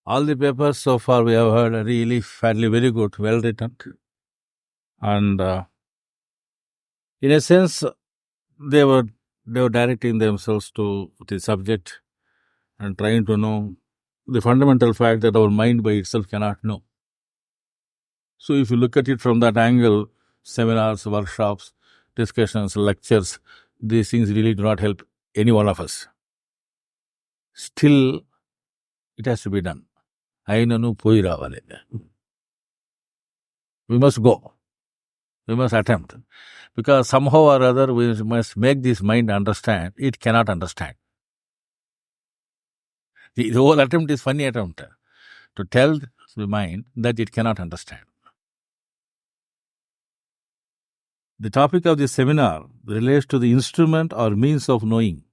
All the papers so far we have heard are really fairly very good, well written. And in a sense, they were they were directing themselves to the subject and trying to know the fundamental fact that our mind by itself cannot know. So if you look at it from that angle, seminars, workshops, discussions, lectures, these things really do not help any one of us. Still, it has to be done. Ainanu poi ravale. We must go. We must attempt. Because somehow or other we must make this mind understand. It cannot understand. The whole attempt is funny attempt to tell the mind that it cannot understand. The topic of this seminar relates to the instrument or means of knowing.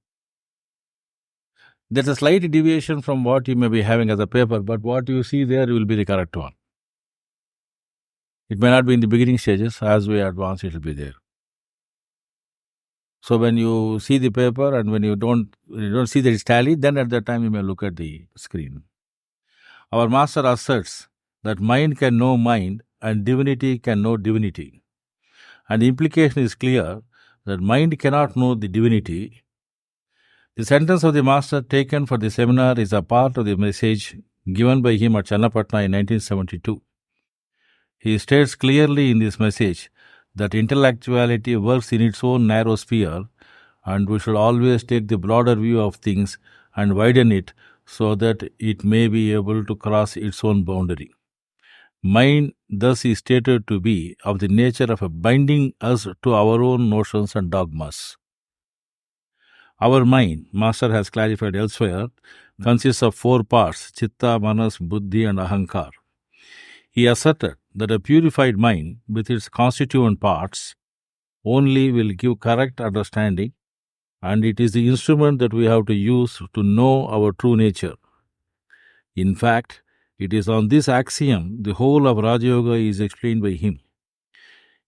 There's a slight deviation from what you may be having as a paper, but what you see there will be the correct one. It may not be in the beginning stages. As we advance, it will be there. So when you see the paper and when you don't see that it's tallied, then at that time you may look at the screen. Our master asserts that mind can know mind and divinity can know divinity. And the implication is clear that mind cannot know the divinity. The sentence of the master taken for the seminar is a part of the message given by him at Channapatna in 1972. He states clearly in this message that intellectuality works in its own narrow sphere, and we should always take the broader view of things and widen it so that it may be able to cross its own boundary. Mind thus is stated to be of the nature of binding us to our own notions and dogmas. Our mind, Master has clarified elsewhere, consists of 4 parts: Chitta, Manas, Buddhi and Ahankar. He asserted that a purified mind, with its constituent parts, only will give correct understanding, and it is the instrument that we have to use to know our true nature. In fact, it is on this axiom the whole of Raja Yoga is explained by him.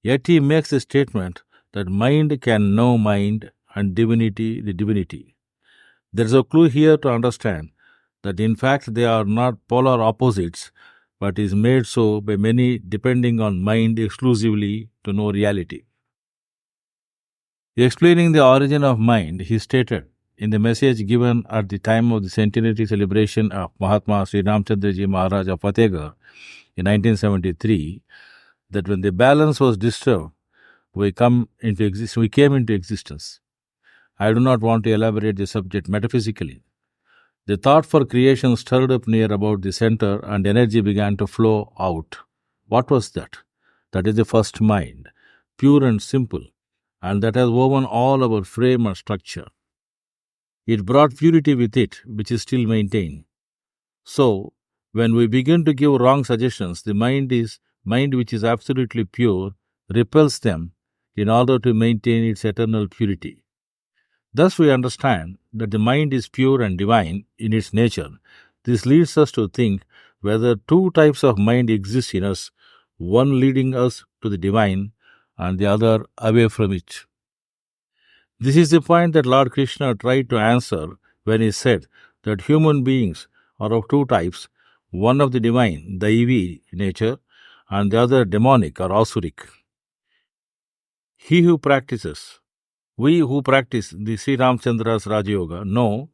Yet he makes the statement that mind can know mind and divinity the divinity. There is a clue here to understand that in fact they are not polar opposites, but is made so by many depending on mind exclusively to know reality. Explaining the origin of mind, he stated in the message given at the time of the centenary celebration of Mahatma Sri Ramchandraji Maharaj of Fatehgarh in 1973 that when the balance was disturbed, we came into existence. I do not want to elaborate the subject metaphysically. The thought for creation stirred up near about the center and energy began to flow out. What was that? That is the first mind, pure and simple, and that has woven all our frame and structure. It brought purity with it, which is still maintained. So, when we begin to give wrong suggestions, the mind which is absolutely pure repels them in order to maintain its eternal purity. Thus we understand that the mind is pure and divine in its nature. This leads us to think whether 2 types of mind exist in us, one leading us to the divine and the other away from it. This is the point that Lord Krishna tried to answer when he said that human beings are of 2 types, one of the divine, Daivi nature, and the other demonic or asuric. We who practice the Sri Ramchandra's Raja Yoga know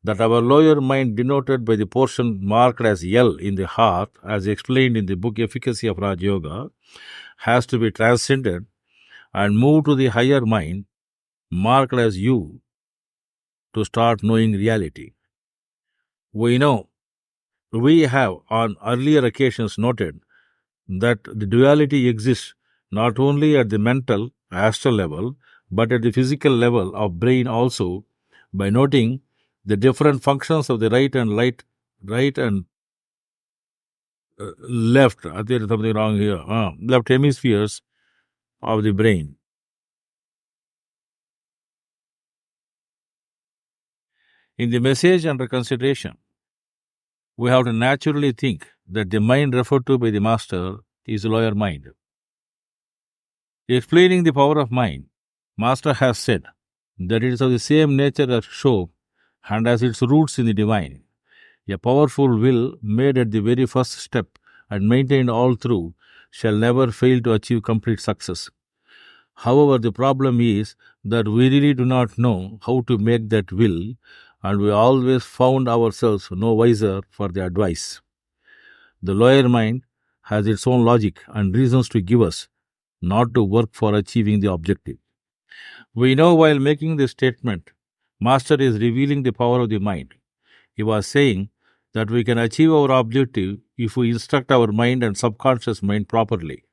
that our lower mind, denoted by the portion marked as L in the heart, as explained in the book Efficacy of Raja Yoga, has to be transcended and move to the higher mind, marked as U, to start knowing reality. We have on earlier occasions noted that the duality exists not only at the mental, astral level, but at the physical level of brain also, by noting the different functions of the right and left. I think there's something wrong here. Left hemispheres of the brain. In the message under consideration, we have to naturally think that the mind referred to by the master is the lower mind. Explaining the power of mind, Master has said that it is of the same nature as soap and has its roots in the divine. A powerful will made at the very first step and maintained all through shall never fail to achieve complete success. However, the problem is that we really do not know how to make that will, and we always found ourselves no wiser for the advice. The lower mind has its own logic and reasons to give us, not to work for achieving the objective. We know while making this statement, Master is revealing the power of the mind. He was saying that we can achieve our objective if we instruct our mind and subconscious mind properly.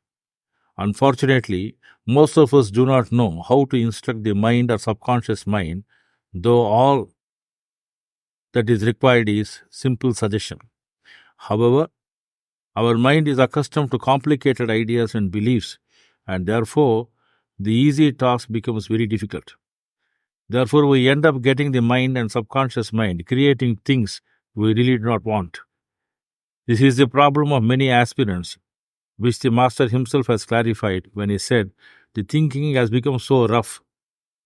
Unfortunately, most of us do not know how to instruct the mind or subconscious mind, though all that is required is simple suggestion. However, our mind is accustomed to complicated ideas and beliefs, and therefore, the easy task becomes very difficult. Therefore, we end up getting the mind and subconscious mind creating things we really do not want. This is the problem of many aspirants, which the Master himself has clarified when he said, the thinking has become so rough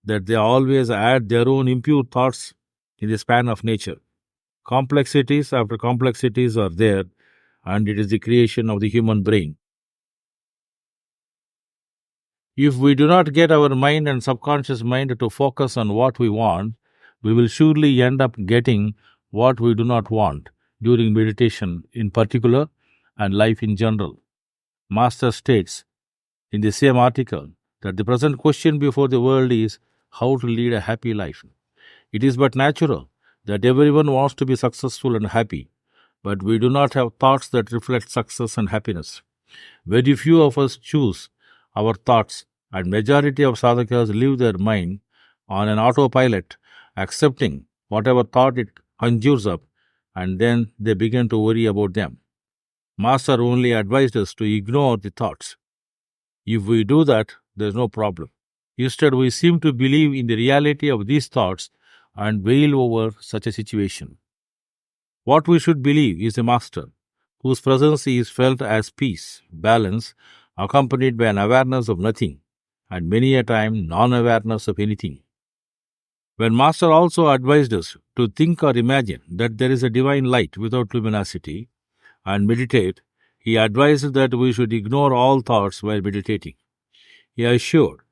that they always add their own impure thoughts in the span of nature. Complexities after complexities are there, and it is the creation of the human brain. If we do not get our mind and subconscious mind to focus on what we want, we will surely end up getting what we do not want during meditation in particular and life in general. Master states in the same article that the present question before the world is how to lead a happy life. It is but natural that everyone wants to be successful and happy, but we do not have thoughts that reflect success and happiness. Very few of us choose our thoughts, and majority of sadhakas leave their mind on an autopilot, accepting whatever thought it conjures up, and then they begin to worry about them. Master only advised us to ignore the thoughts. If we do that, there is no problem. Instead, we seem to believe in the reality of these thoughts and wail over such a situation. What we should believe is a master, whose presence is felt as peace, balance, accompanied by an awareness of nothing, and many a time non-awareness of anything. When Master also advised us to think or imagine that there is a divine light without luminosity and meditate, he advised that we should ignore all thoughts while meditating. He assured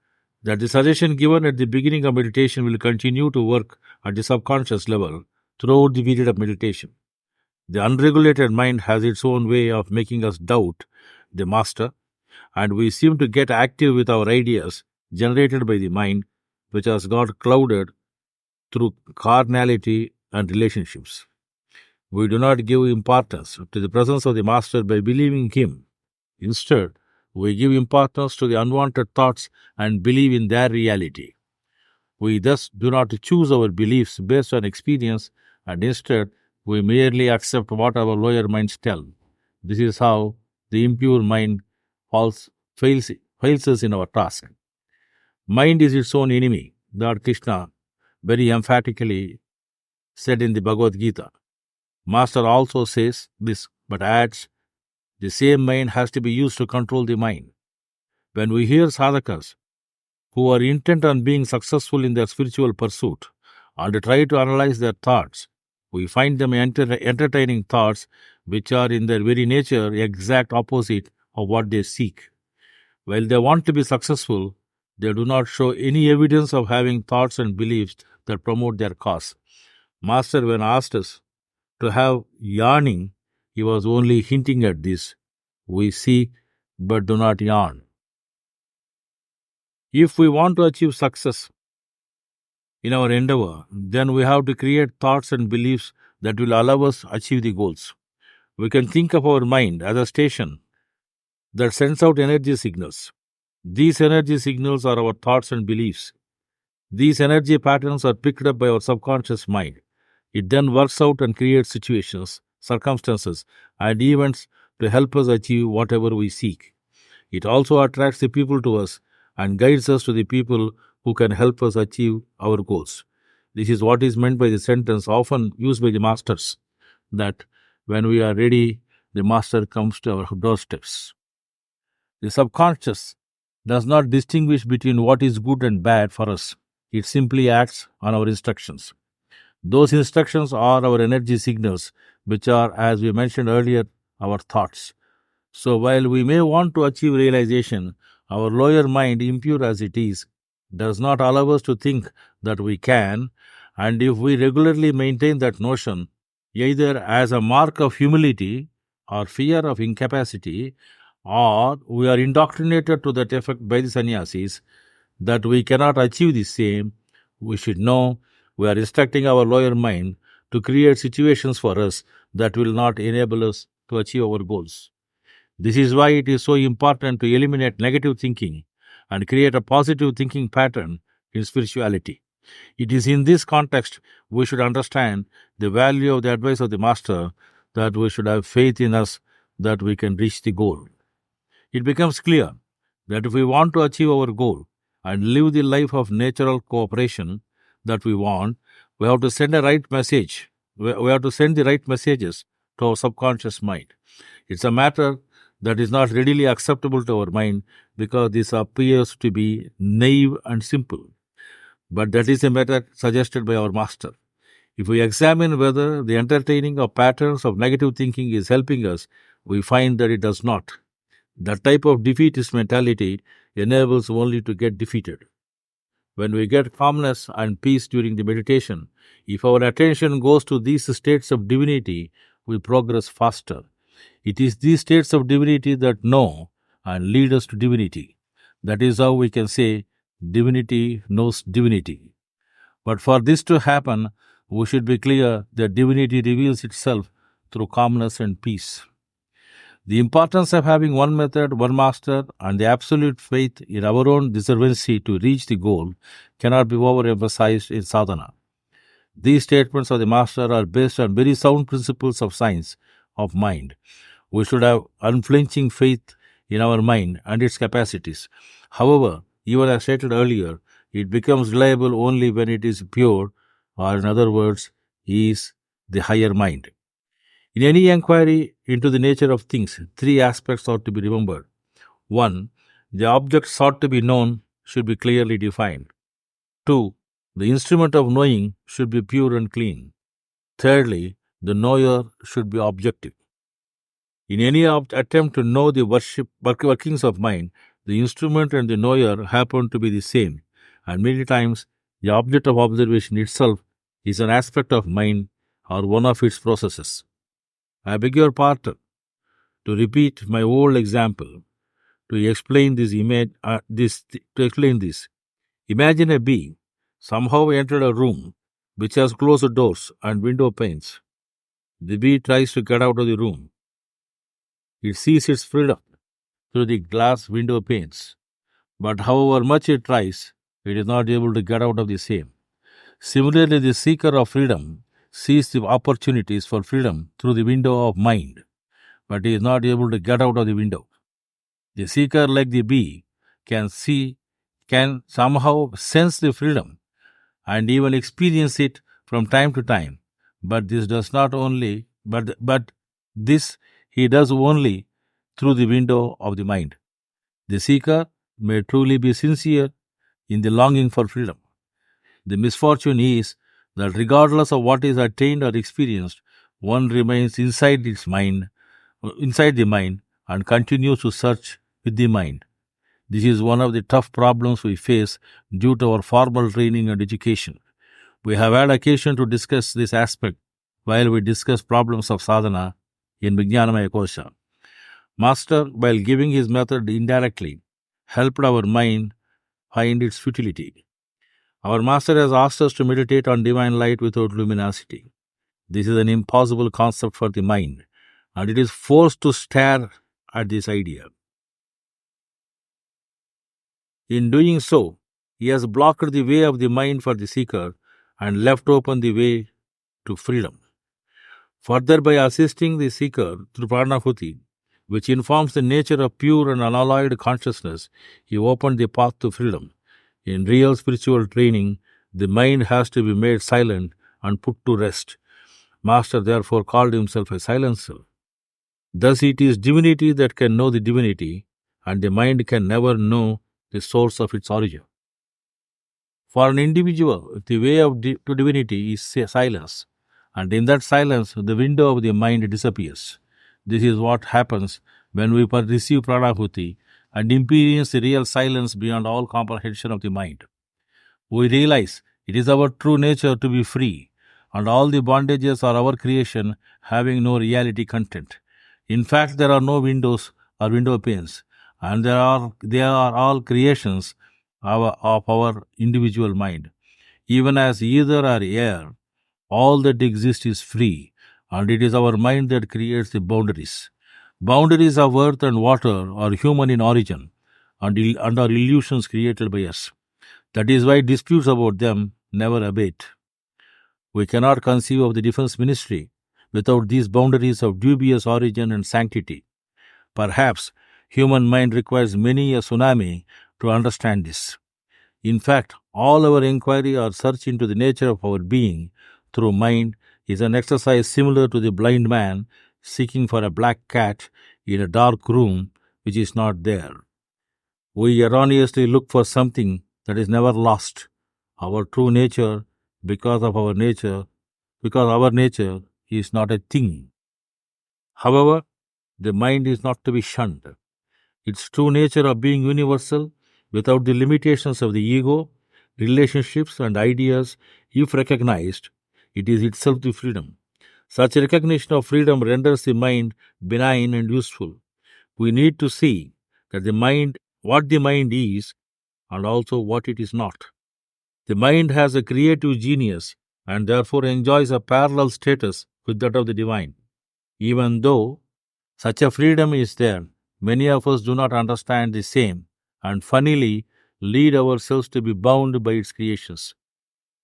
that the suggestion given at the beginning of meditation will continue to work at the subconscious level throughout the period of meditation. The unregulated mind has its own way of making us doubt the Master, and we seem to get active with our ideas generated by the mind, which has got clouded through carnality and relationships. We do not give importance to the presence of the Master by believing him. Instead, we give importance to the unwanted thoughts and believe in their reality. We thus do not choose our beliefs based on experience, and instead we merely accept what our lower minds tell. This is how the impure mind fails us in our task. Mind is its own enemy, Lord Krishna very emphatically said in the Bhagavad Gita. Master also says this, but adds, the same mind has to be used to control the mind. When we hear sadhakas who are intent on being successful in their spiritual pursuit and try to analyze their thoughts, we find them entertaining thoughts which are in their very nature exact opposite of what they seek. While they want to be successful, they do not show any evidence of having thoughts and beliefs that promote their cause. Master, when asked us to have yarning, he was only hinting at this. We seek but do not yarn. If we want to achieve success in our endeavor, then we have to create thoughts and beliefs that will allow us to achieve the goals. We can think of our mind as a station that sends out energy signals. These energy signals are our thoughts and beliefs. These energy patterns are picked up by our subconscious mind. It then works out and creates situations, circumstances, and events to help us achieve whatever we seek. It also attracts the people to us and guides us to the people who can help us achieve our goals. This is what is meant by the sentence often used by the masters, that when we are ready, the master comes to our doorsteps. The subconscious does not distinguish between what is good and bad for us. It simply acts on our instructions. Those instructions are our energy signals, which are, as we mentioned earlier, our thoughts. So while we may want to achieve realization, our lower mind, impure as it is, does not allow us to think that we can, and if we regularly maintain that notion, either as a mark of humility or fear of incapacity, or we are indoctrinated to that effect by the sannyasis, that we cannot achieve the same, we should know we are instructing our lower mind to create situations for us that will not enable us to achieve our goals. This is why it is so important to eliminate negative thinking and create a positive thinking pattern in spirituality. It is in this context we should understand the value of the advice of the Master, that we should have faith in us that we can reach the goal. It becomes clear that if we want to achieve our goal and live the life of natural cooperation that we want, we have to send a right message. We have to send the right messages to our subconscious mind. It's a matter that is not readily acceptable to our mind because this appears to be naive and simple. But that is a method suggested by our Master. If we examine whether the entertaining of patterns of negative thinking is helping us, we find that it does not. That type of defeatist mentality enables only to get defeated. When we get calmness and peace during the meditation, if our attention goes to these states of divinity, we progress faster. It is these states of divinity that know and lead us to divinity. That is how we can say divinity knows divinity. But for this to happen, we should be clear that divinity reveals itself through calmness and peace. The importance of having one method, one master, and the absolute faith in our own deservency to reach the goal cannot be overemphasized in sadhana. These statements of the Master are based on very sound principles of science of mind. We should have unflinching faith in our mind and its capacities. However, even as stated earlier, it becomes reliable only when it is pure, or in other words, is the higher mind. In any inquiry into the nature of things, three aspects ought to be remembered. 1. The object sought to be known should be clearly defined. 2. The instrument of knowing should be pure and clean. Thirdly, the knower should be objective. In any attempt to know the workings of mind, the instrument and the knower happen to be the same, and many times the object of observation itself is an aspect of mind or one of its processes. I beg your pardon to repeat my old example to explain this image. To explain this, imagine a bee somehow entered a room which has closed doors and window panes. The bee tries to get out of the room. It sees its freedom through the glass window panes, but however much it tries, it is not able to get out of the same. Similarly, the seeker of freedom sees the opportunities for freedom through the window of mind, but he is not able to get out of the window. The seeker, like the bee, can somehow sense the freedom and even experience it from time to time. But this does not only, but this he does only through the window of the mind. The seeker may truly be sincere in the longing for freedom. The misfortune is that regardless of what is attained or experienced, one remains inside the mind, and continues to search with the mind. This is one of the tough problems we face due to our formal training and education. We have had occasion to discuss this aspect while we discuss problems of sadhana in Vijnanamaya Kosha. Master, while giving his method indirectly, helped our mind find its futility. Our Master has asked us to meditate on divine light without luminosity. This is an impossible concept for the mind, and it is forced to stare at this idea. In doing so, he has blocked the way of the mind for the seeker and left open the way to freedom. Further, by assisting the seeker through Pranahuti, which informs the nature of pure and unalloyed consciousness, he opened the path to freedom. In real spiritual training, the mind has to be made silent and put to rest. Master therefore called himself a silencer. Thus it is divinity that can know the divinity, and the mind can never know the source of its origin. For an individual, the way to divinity is silence, and in that silence, the window of the mind disappears. This is what happens when we receive Pranahuti and experience the real silence beyond all comprehension of the mind. We realize it is our true nature to be free, and all the bondages are our creation, having no reality content. In fact, there are no windows or window panes, and they are all creations of our individual mind. Even as ether or air, all that exists is free, and it is our mind that creates the boundaries. Boundaries of earth and water are human in origin, and are illusions created by us. That is why disputes about them never abate. We cannot conceive of the defense ministry without these boundaries of dubious origin and sanctity. Perhaps human mind requires many a tsunami to understand this. In fact, all our inquiry or search into the nature of our being through mind is an exercise similar to the blind man seeking for a black cat in a dark room which is not there. We erroneously look for something that is never lost, our true nature, because our nature is not a thing. However, the mind is not to be shunned. Its true nature of being universal, without the limitations of the ego, relationships, and ideas, if recognized, it is itself the freedom. Such recognition of freedom renders the mind benign and useful. We need to see that what the mind is, and also what it is not. The mind has a creative genius and therefore enjoys a parallel status with that of the divine. Even though such a freedom is there, many of us do not understand the same and funnily lead ourselves to be bound by its creations.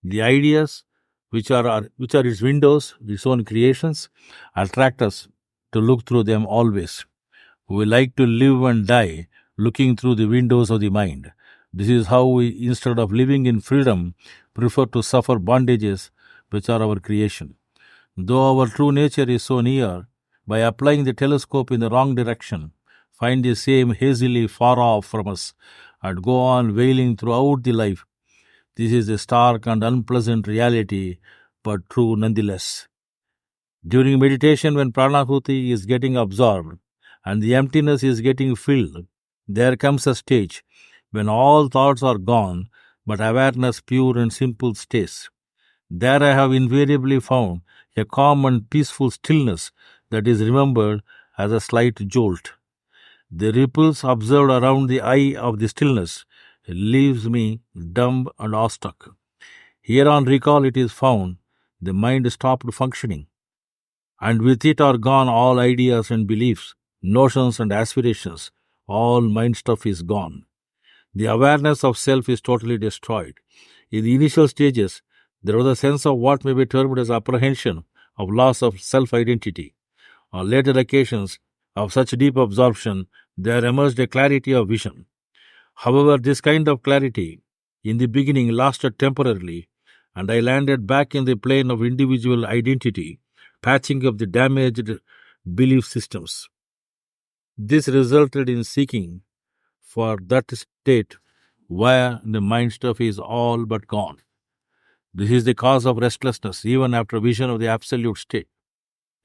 The ideas, which are its windows, its own creations, attract us to look through them always. We like to live and die looking through the windows of the mind. This is how we, instead of living in freedom, prefer to suffer bondages which are our creation. Though our true nature is so near, by applying the telescope in the wrong direction, find the same hazily far off from us, and go on wailing throughout the life. This is a stark and unpleasant reality, but true nonetheless. During meditation, when Pranahuti is getting absorbed and the emptiness is getting filled, there comes a stage when all thoughts are gone, but awareness pure and simple stays. There I have invariably found a calm and peaceful stillness that is remembered as a slight jolt. The ripples observed around the eye of the stillness leaves me dumb and awestruck. Here on recall it is found the mind stopped functioning, and with it are gone all ideas and beliefs, notions and aspirations. All mind stuff is gone. The awareness of self is totally destroyed. In the initial stages, there was a sense of what may be termed as apprehension of loss of self-identity. On later occasions of such deep absorption, there emerged a clarity of vision. However, this kind of clarity in the beginning lasted temporarily, and I landed back in the plane of individual identity, patching up the damaged belief systems. This resulted in seeking for that state where the mind stuff is all but gone. This is the cause of restlessness, even after vision of the absolute state.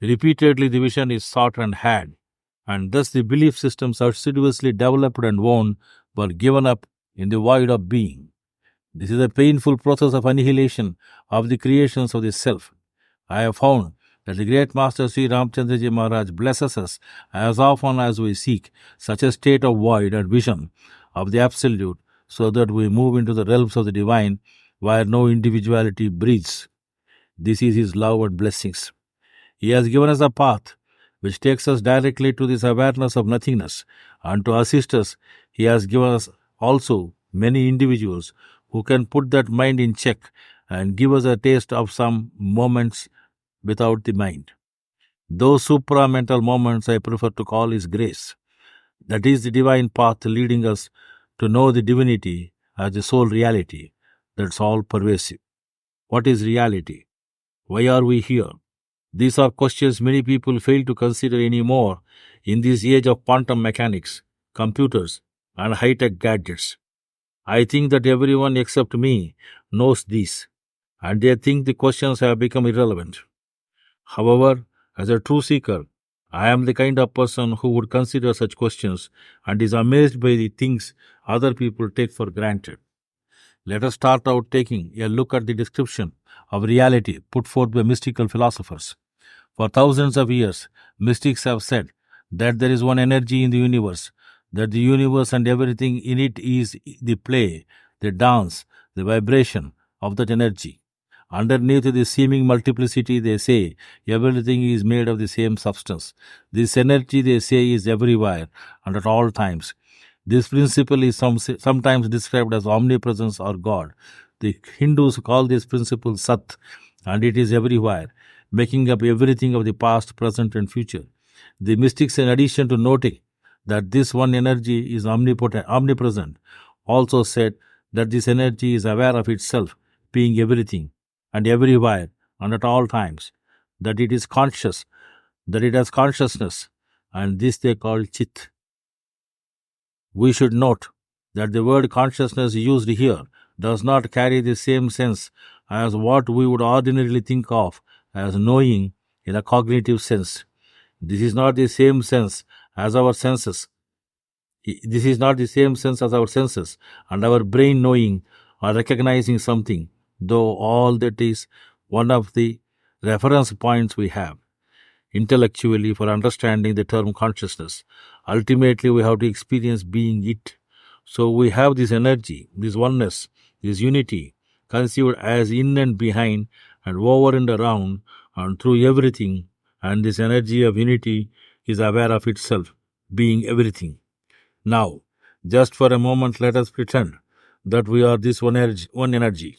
Repeatedly, the vision is sought and had, and thus the belief systems assiduously developed and worn were given up in the void of being. This is a painful process of annihilation of the creations of the self. I have found that the great Master Sri Ramchandraji Maharaj blesses us as often as we seek such a state of void and vision of the Absolute, so that we move into the realms of the Divine where no individuality breathes. This is His love and blessings. He has given us a path which takes us directly to this awareness of nothingness, and to assist us, He has given us also many individuals who can put that mind in check and give us a taste of some moments without the mind. Those supramental moments I prefer to call is grace. That is the divine path leading us to know the divinity as the sole reality that's all pervasive. What is reality? Why are we here? These are questions many people fail to consider anymore in this age of quantum mechanics, computers, and high-tech gadgets. I think that everyone except me knows this, and they think the questions have become irrelevant. However, as a true seeker, I am the kind of person who would consider such questions and is amazed by the things other people take for granted. Let us start out taking a look at the description of reality put forth by mystical philosophers. For thousands of years, mystics have said that there is one energy in the universe, that the universe and everything in it is the play, the dance, the vibration of that energy. Underneath the seeming multiplicity, they say everything is made of the same substance. This energy, they say, is everywhere and at all times. This principle is sometimes described as omnipresence or God. The Hindus call this principle Sat, and it is everywhere, making up everything of the past, present, and future. The mystics, in addition to noting that this one energy is omnipresent, also said that this energy is aware of itself, being everything and everywhere and at all times, that it is conscious, that it has consciousness, and this they call Chit. We should note that the word consciousness used here does not carry the same sense as what we would ordinarily think of as knowing in a cognitive sense. This is not the same sense as our senses. This is not the same sense as our senses and our brain knowing or recognizing something, though all that is one of the reference points we have intellectually for understanding the term consciousness. Ultimately, we have to experience being it. So we have this energy, this oneness, this unity, conceived as in and behind and over and around and through everything. And this energy of unity is aware of itself, being everything. Now, just for a moment, let us pretend that we are this one energy.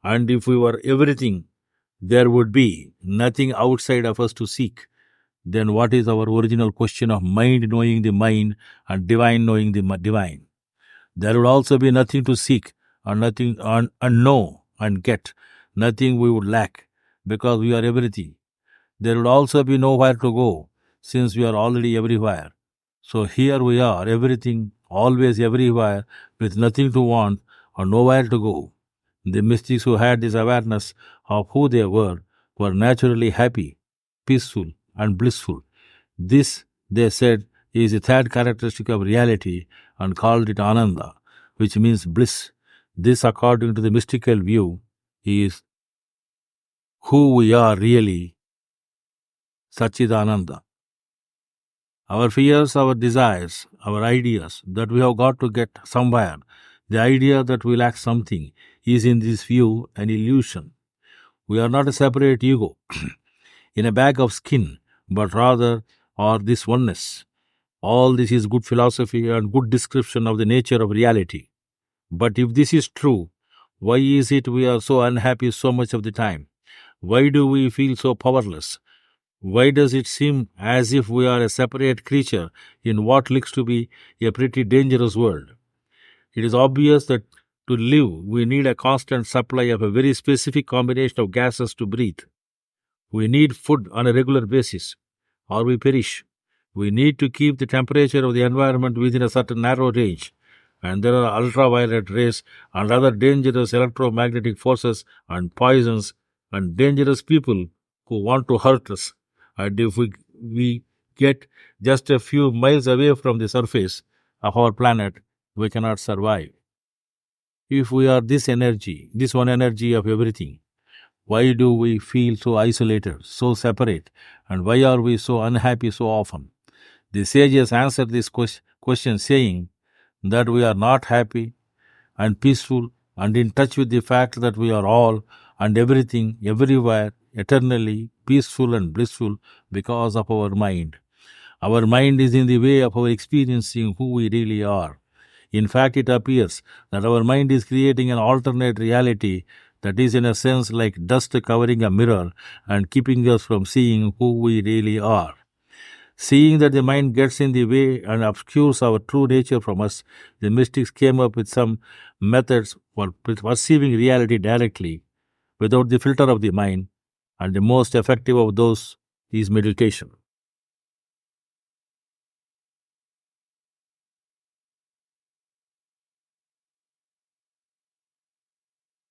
And if we were everything, there would be nothing outside of us to seek. Then what is our original question of mind knowing the mind and divine knowing the divine? There would also be nothing to seek and nothing and know and get, nothing we would lack, because we are everything. There would also be nowhere to go, since we are already everywhere. So here we are, everything, always everywhere, with nothing to want or nowhere to go. The mystics who had this awareness of who they were naturally happy, peaceful, and blissful. This, they said, is the third characteristic of reality and called it Ananda, which means bliss. This, according to the mystical view, is who we are really, Sachidananda. Our fears, our desires, our ideas that we have got to get somewhere, the idea that we lack something, is in this view an illusion. We are not a separate ego in a bag of skin, but rather are this oneness. All this is good philosophy and good description of the nature of reality. But if this is true, why is it we are so unhappy so much of the time? Why do we feel so powerless? Why does it seem as if we are a separate creature in what looks to be a pretty dangerous world? It is obvious that to live, we need a constant supply of a very specific combination of gases to breathe. We need food on a regular basis, or we perish. We need to keep the temperature of the environment within a certain narrow range. And there are ultraviolet rays and other dangerous electromagnetic forces and poisons and dangerous people who want to hurt us. And if we get just a few miles away from the surface of our planet, we cannot survive. If we are this energy, this one energy of everything, why do we feel so isolated, so separate, and why are we so unhappy so often? The sages answered this question saying that we are not happy and peaceful and in touch with the fact that we are all and everything, everywhere, eternally peaceful and blissful because of our mind. Our mind is in the way of our experiencing who we really are. In fact, it appears that our mind is creating an alternate reality that is in a sense like dust covering a mirror and keeping us from seeing who we really are. Seeing that the mind gets in the way and obscures our true nature from us, the mystics came up with some methods for perceiving reality directly without the filter of the mind, and the most effective of those is meditation.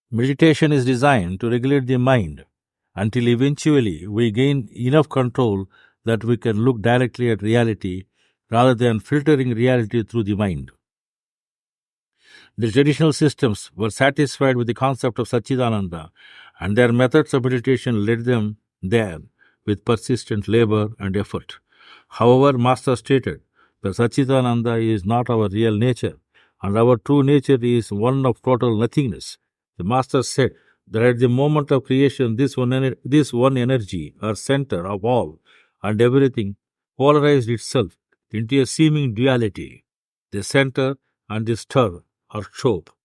Meditation is designed to regulate the mind until eventually we gain enough control that we can look directly at reality rather than filtering reality through the mind. The traditional systems were satisfied with the concept of Satchidananda, and their methods of meditation led them there with persistent labor and effort. However, Master stated that Satchidananda is not our real nature, and our true nature is one of total nothingness. The Master said that at the moment of creation, this one energy, or center of all and everything, polarized itself into a seeming duality. The center and the stir or choke.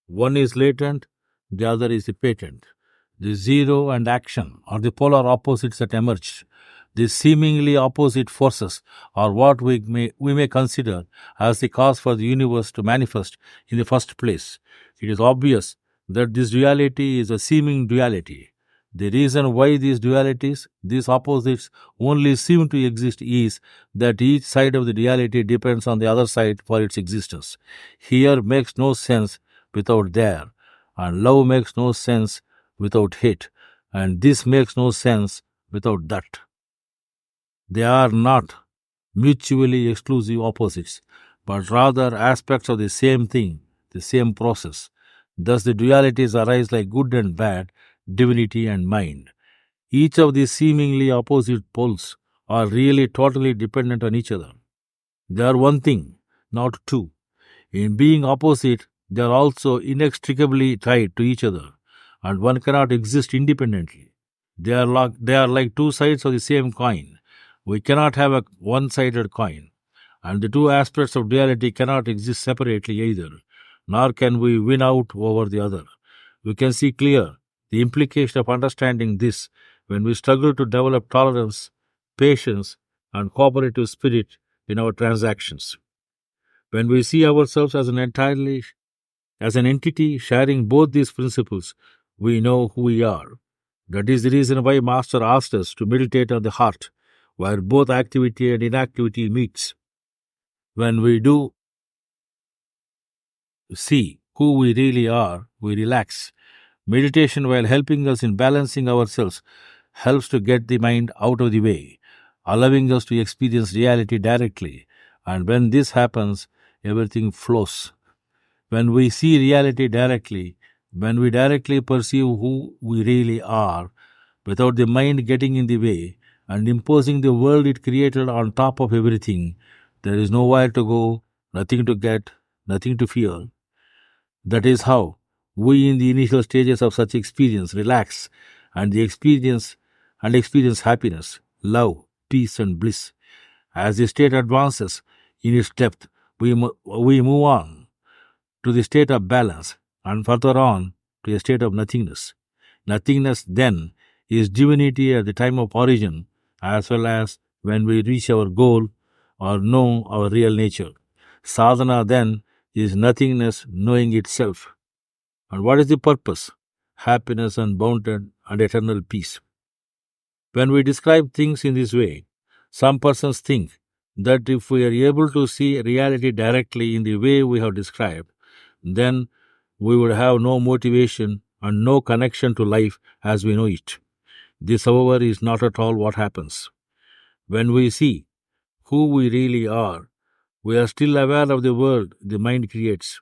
One is latent, the other is patent. The zero and action are the polar opposites that emerge. These seemingly opposite forces are what we may consider as the cause for the universe to manifest in the first place. It is obvious that this duality is a seeming duality. The reason why these dualities, these opposites, only seem to exist is that each side of the duality depends on the other side for its existence. Here makes no sense without there, and love makes no sense without hate, and this makes no sense without that. They are not mutually exclusive opposites, but rather aspects of the same thing, the same process. Thus, the dualities arise like good and bad, divinity and mind. Each of these seemingly opposite poles are really totally dependent on each other. They are one thing, not two. In being opposite, they are also inextricably tied to each other, and one cannot exist independently. They are like two sides of the same coin. We cannot have a one-sided coin, and the two aspects of duality cannot exist separately either, nor can we win out over the other. We can see clear the implication of understanding this when we struggle to develop tolerance, patience, and cooperative spirit in our transactions. When we see ourselves as an entity sharing both these principles, we know who we are. That is the reason why Master asked us to meditate on the heart, where both activity and inactivity meets. When we do see who we really are, we relax. Meditation, while helping us in balancing ourselves, helps to get the mind out of the way, allowing us to experience reality directly. And when this happens, everything flows. When we see reality directly, when we directly perceive who we really are, without the mind getting in the way and imposing the world it created on top of everything, there is nowhere to go, nothing to get, nothing to fear. That is how we in the initial stages of such experience relax and experience happiness, love, peace and bliss. As the state advances in its depth, we move on to the state of balance and further on to a state of nothingness. Nothingness then is divinity at the time of origin as well as when we reach our goal or know our real nature. Sadhana then is nothingness knowing itself. And what is the purpose? Happiness, unbounded and eternal peace. When we describe things in this way, some persons think that if we are able to see reality directly in the way we have described, then we would have no motivation and no connection to life as we know it. This, however, is not at all what happens. When we see who we really are, we are still aware of the world the mind creates,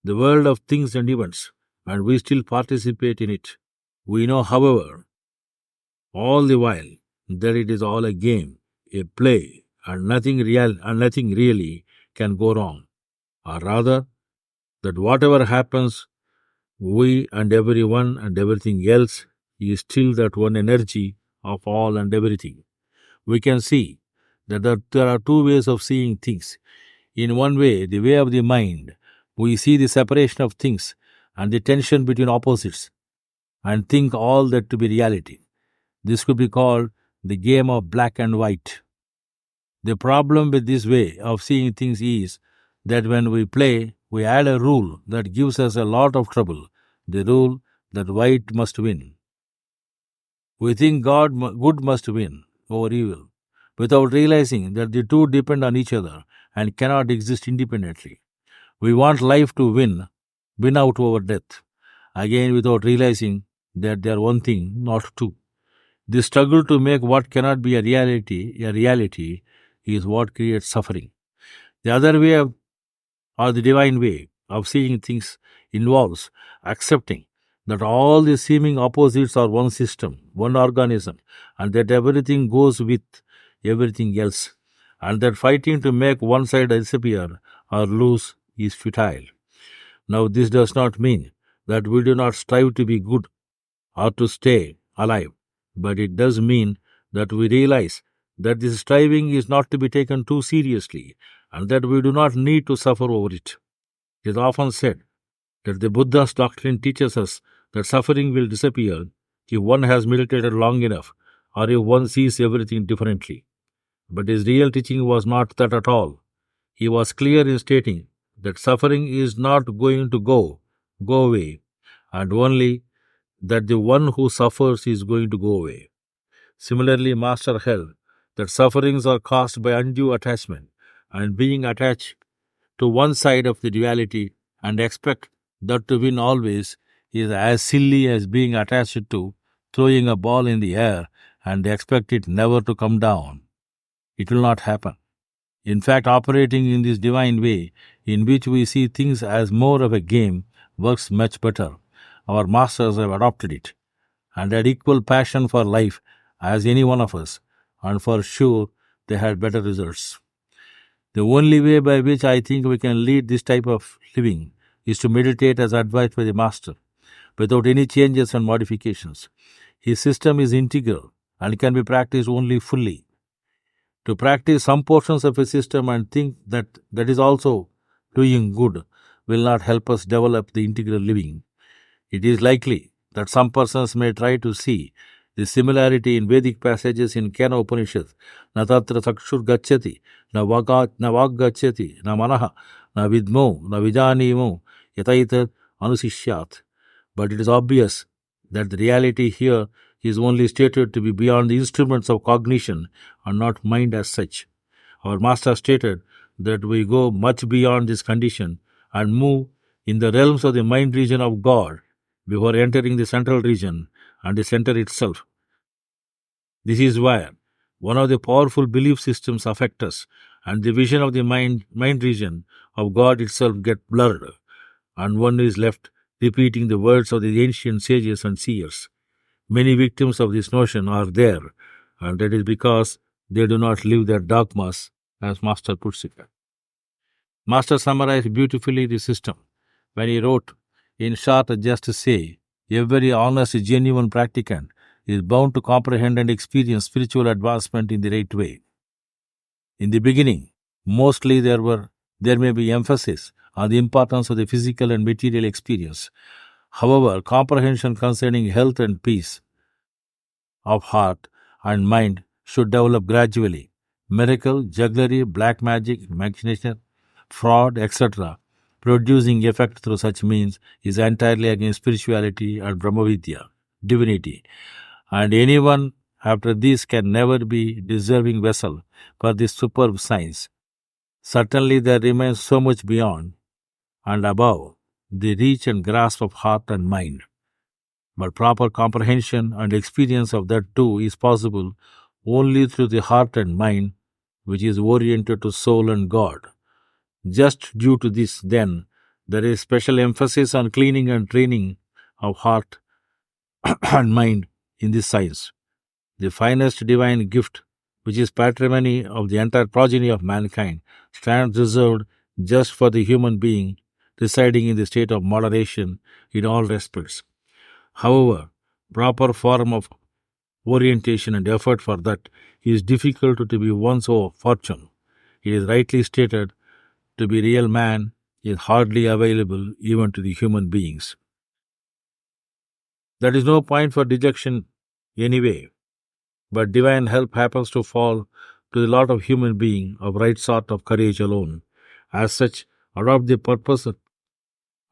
the world of things and events, and we still participate in it. We know, however, all the while that it is all a game, a play, and nothing really can go wrong. Or rather, that whatever happens, we and everyone and everything else is still that one energy of all and everything. We can see that there are two ways of seeing things. In one way, the way of the mind, we see the separation of things and the tension between opposites and think all that to be reality. This could be called the game of black and white. The problem with this way of seeing things is that when we play, we add a rule that gives us a lot of trouble, the rule that white must win. We think good must win over evil, without realizing that the two depend on each other and cannot exist independently. We want life to win out over death, again without realizing that they are one thing, not two. The struggle to make what cannot be a reality is what creates suffering. The other way of, or the divine way of seeing things involves accepting that all the seeming opposites are one system, one organism, and that everything goes with everything else, and that fighting to make one side disappear or lose is futile. Now, this does not mean that we do not strive to be good or to stay alive, but it does mean that we realize that this striving is not to be taken too seriously and that we do not need to suffer over it. It is often said that the Buddha's doctrine teaches us that suffering will disappear if one has meditated long enough or if one sees everything differently. But his real teaching was not that at all. He was clear in stating that suffering is not going to go away, and only that the one who suffers is going to go away. Similarly, Master held that sufferings are caused by undue attachment, and being attached to one side of the duality and expect that to win always is as silly as being attached to throwing a ball in the air and expect it never to come down. It will not happen. In fact, operating in this divine way, in which we see things as more of a game, works much better. Our masters have adopted it and had equal passion for life as any one of us, and for sure they had better results. The only way by which I think we can lead this type of living is to meditate as advised by the Master, without any changes and modifications. His system is integral and can be practiced only fully. To practice some portions of a system and think that that is also doing good will not help us develop the integral living. It is likely that some persons may try to see the similarity in Vedic passages in Kena Upanishad, na tatra sakshur gacchati, na vag gacchati, na manaha, na vidmo, na vijanimo, yataitat anusishyat. But it is obvious that the reality here is only stated to be beyond the instruments of cognition and not mind as such. Our Master stated that we go much beyond this condition and move in the realms of the mind region of God before entering the central region and the center itself. This is where one of the powerful belief systems affect us, and the vision of the mind region of God itself get blurred, and one is left repeating the words of the ancient sages and seers. Many victims of this notion are there, and that is because they do not live their dogmas, as Master puts it. Master summarized beautifully the system when he wrote, in short, just to say, every honest, genuine practicant is bound to comprehend and experience spiritual advancement in the right way. In the beginning, mostly there may be emphasis on the importance of the physical and material experience. However, comprehension concerning health and peace of heart and mind should develop gradually. Miracle, jugglery, black magic, machination, fraud, etc., producing effect through such means is entirely against spirituality and Brahmavidya, divinity. And anyone after this can never be deserving vessel for this superb science. Certainly there remains so much beyond and above the reach and grasp of heart and mind. But proper comprehension and experience of that too is possible only through the heart and mind, which is oriented to soul and God. Just due to this, then, there is special emphasis on cleaning and training of heart and mind in this science. The finest divine gift, which is patrimony of the entire progeny of mankind, stands reserved just for the human being residing in the state of moderation in all respects. However, proper form of orientation and effort for that is difficult to be one's own fortune. It is rightly stated, to be real man is hardly available even to the human beings. There is no point for dejection anyway, but divine help happens to fall to the lot of human being of right sort of courage alone. As such, adopt the purpose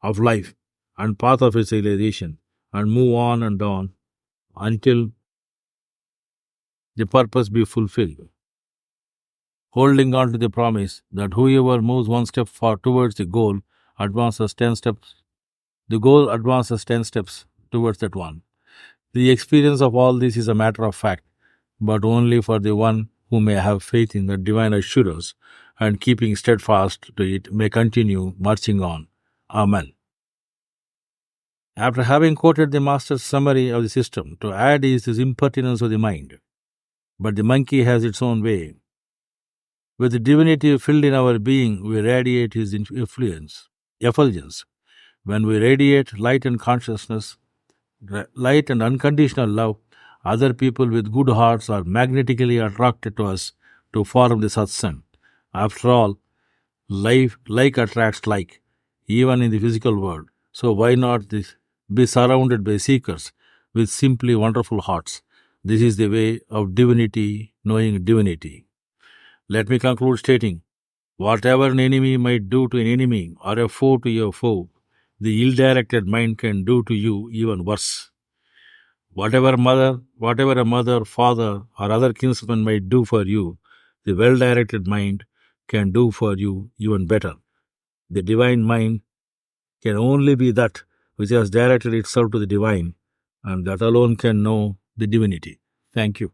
of life and path of its realization and move on and on until the purpose be fulfilled. Holding on to the promise that whoever moves one step towards the goal advances 10 steps The goal advances 10 steps towards that one. The experience of all this is a matter of fact, but only for the one who may have faith in the divine assurance and keeping steadfast to it may continue marching on. Amen. After having quoted the master's summary of the system, to add is this impertinence of the mind. But the monkey has its own way. With the divinity filled in our being, we radiate his effulgence. When we radiate light and consciousness, light and unconditional love, other people with good hearts are magnetically attracted to us to form the satsang. After all, like attracts like, even in the physical world. So why not be surrounded by seekers with simply wonderful hearts? This is the way of divinity, knowing divinity. Let me conclude stating, whatever an enemy might do to an enemy or a foe to your foe, the ill-directed mind can do to you even worse. Whatever a mother, father, or other kinsman might do for you, the well-directed mind can do for you even better. The divine mind can only be that which has directed itself to the divine, and that alone can know the divinity. Thank you.